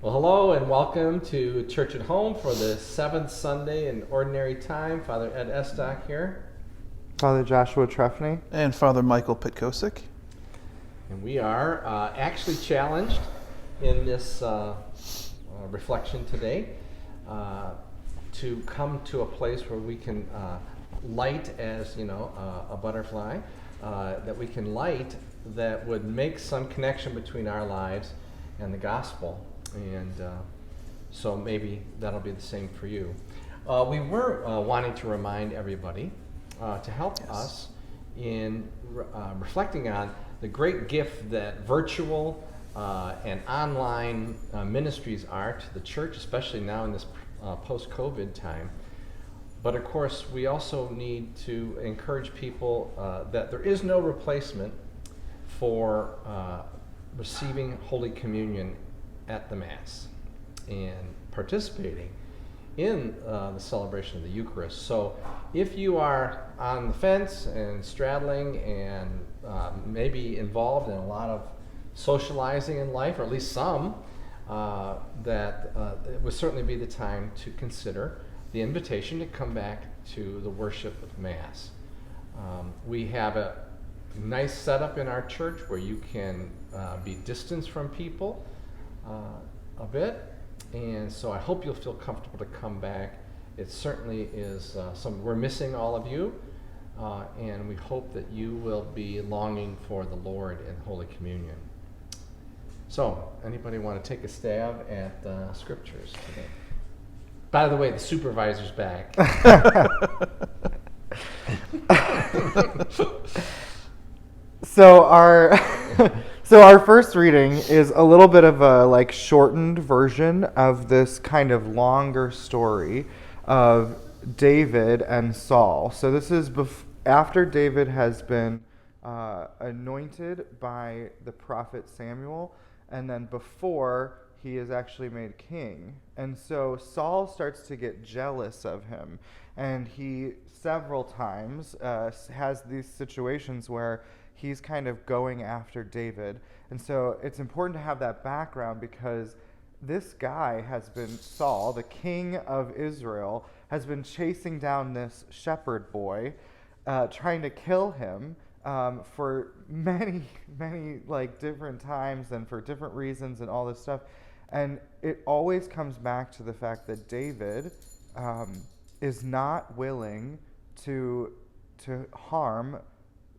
Well, hello and welcome to Church at Home for the seventh Sunday in Ordinary Time. Father Ed Estock here. Father Joshua Trefney. And Father Michael Pitkosik. And we are actually challenged in this reflection today to come to a place where we can light as, a butterfly, that we can light that would make some connection between our lives and the gospel. And so maybe that'll be the same for you. We were wanting to remind everybody to help us in reflecting on the great gift that virtual and online ministries are to the church, especially now in this post-COVID time. But of course, we also need to encourage people that there is no replacement for receiving Holy Communion at the Mass and participating in the celebration of the Eucharist. So if you are on the fence and straddling and maybe involved in a lot of socializing in life, or at least some, that it would certainly be the time to consider the invitation to come back to the worship of Mass. We have a nice setup in our church where you can be distanced from people a bit, and so I hope you'll feel comfortable to come back. It certainly is we're missing all of you, and we hope that you will be longing for the Lord in Holy Communion. So, anybody want to take a stab at scriptures today? By the way, the supervisor's back. So our first reading is a little bit of a shortened version of this kind of longer story of David and Saul. So this is after David has been anointed by the prophet Samuel, and then before he is actually made king. And so Saul starts to get jealous of him, and he several times has these situations where he's kind of going after David. And so it's important to have that background, because this guy has been, Saul, the king of Israel, has been chasing down this shepherd boy, trying to kill him for many different times and for different reasons and all this stuff. And it always comes back to the fact that David is not willing to harm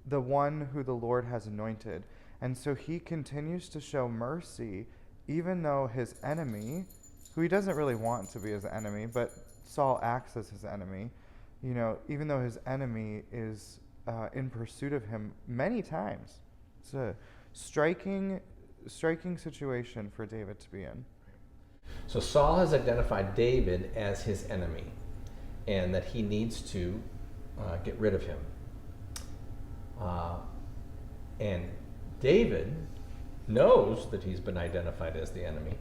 the one who the Lord has anointed. And so he continues to show mercy, even though his enemy, who he doesn't really want to be his enemy, but Saul acts as his enemy, even though his enemy is in pursuit of him many times. It's a striking situation for David to be in. So Saul has identified David as his enemy, and that he needs to get rid of him. And David knows that he's been identified as the enemy,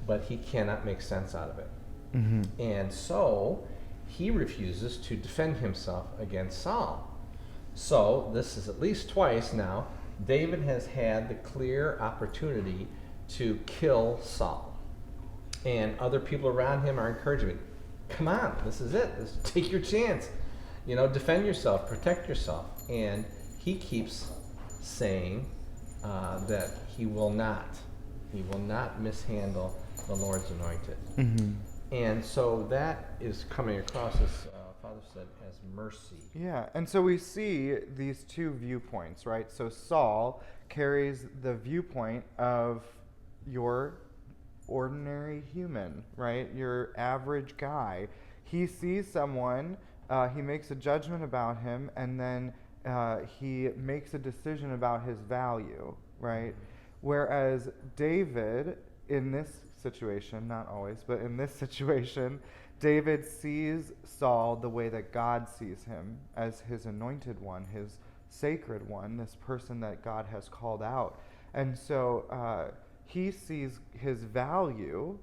but he cannot make sense out of it. Mm-hmm. And so he refuses to defend himself against Saul. So this is at least twice now, David has had the clear opportunity to kill Saul. And other people around him are encouraging him, come on, this is it. Take your chance. Defend yourself, protect yourself. And he keeps saying that he will not mishandle the Lord's anointed. Mm-hmm. And so that is coming across, as Father said, as mercy. Yeah, and so we see these two viewpoints, right? So Saul carries the viewpoint of your ordinary human, right? Your average guy. He sees someone, he makes a judgment about him, and then he makes a decision about his value, right? Whereas David, in this situation, not always, but in this situation, David sees Saul the way that God sees him, as his anointed one, his sacred one, this person that God has called out. And so he sees his value,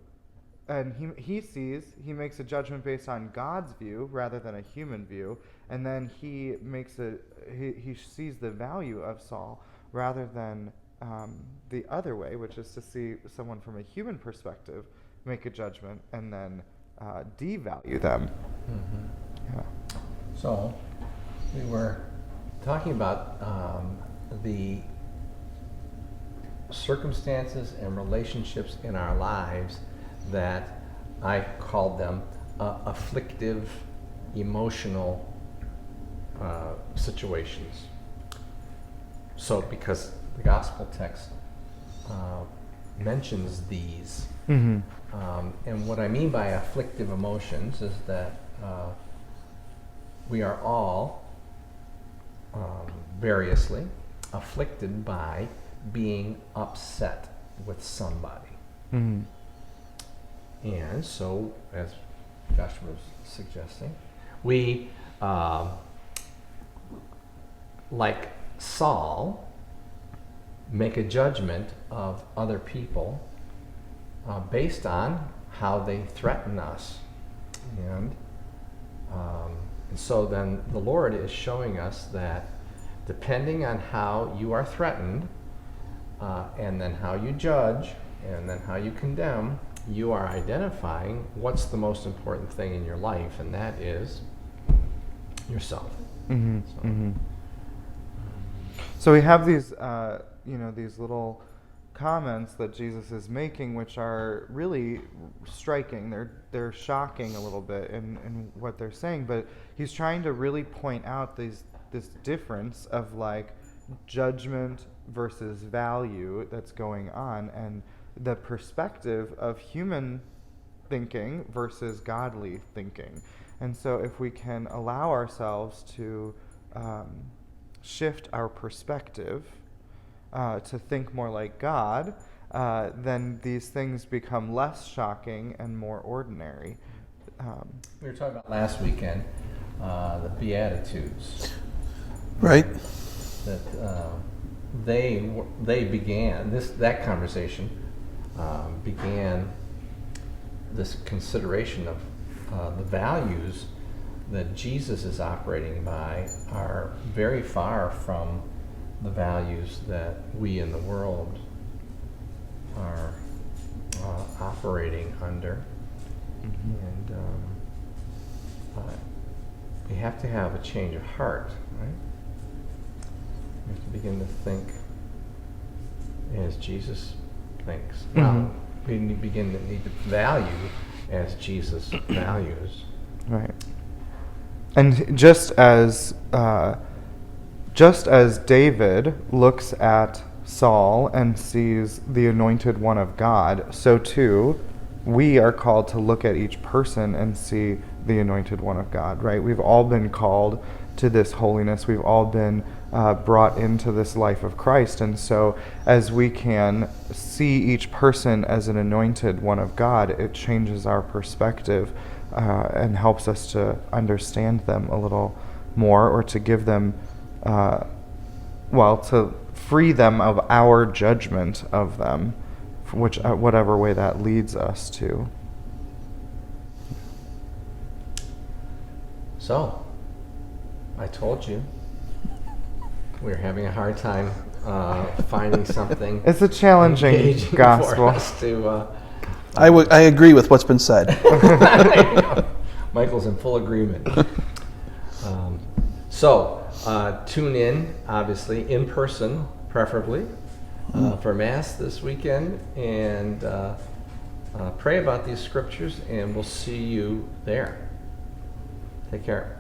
and he makes a judgment based on God's view rather than a human view, and then he sees the value of Saul rather than the other way, which is to see someone from a human perspective make a judgment, and then devalue them. Mm-hmm. Yeah. So, we were talking about the circumstances and relationships in our lives that I called them afflictive emotional situations. So, because the gospel text mentions these, Mm-hmm. and what I mean by afflictive emotions is that we are all variously afflicted by being upset with somebody. Mm-hmm. And so, as Joshua was suggesting, we, like Saul, make a judgment of other people based on how they threaten us. And so then the Lord is showing us that depending on how you are threatened, and then how you judge, and then how you condemn, you are identifying what's the most important thing in your life, and that is yourself. Mm-hmm. So, Mm-hmm. So we have these, these little comments that Jesus is making, which are really striking. They're shocking a little bit in what they're saying, but he's trying to really point out this difference of like judgment versus value that's going on, and the perspective of human thinking versus godly thinking. And so if we can allow ourselves to shift our perspective to think more like God, then these things become less shocking and more ordinary. we were talking about last weekend the Beatitudes. Right? That they began that conversation began this consideration of the values that Jesus is operating by are very far from the values that we in the world are operating under. Mm-hmm. And we have to have a change of heart, right? We have to begin to think as Jesus thinks. Mm-hmm. Now, we begin to need to value as Jesus values. Right. And just as David looks at Saul and sees the anointed one of God, so too we are called to look at each person and see the anointed one of God, right? We've all been called to this holiness. We've all been brought into this life of Christ. And so as we can see each person as an anointed one of God, it changes our perspective and helps us to understand them a little more, or to give them, to free them of our judgment of them, which whatever way that leads us to. So, I told you we're having a hard time finding something. It's a challenging engaging gospel. for us to. I agree with what's been said. Michael's in full agreement. So tune in, obviously, in person, preferably, for Mass this weekend, and pray about these scriptures, and we'll see you there. Take care.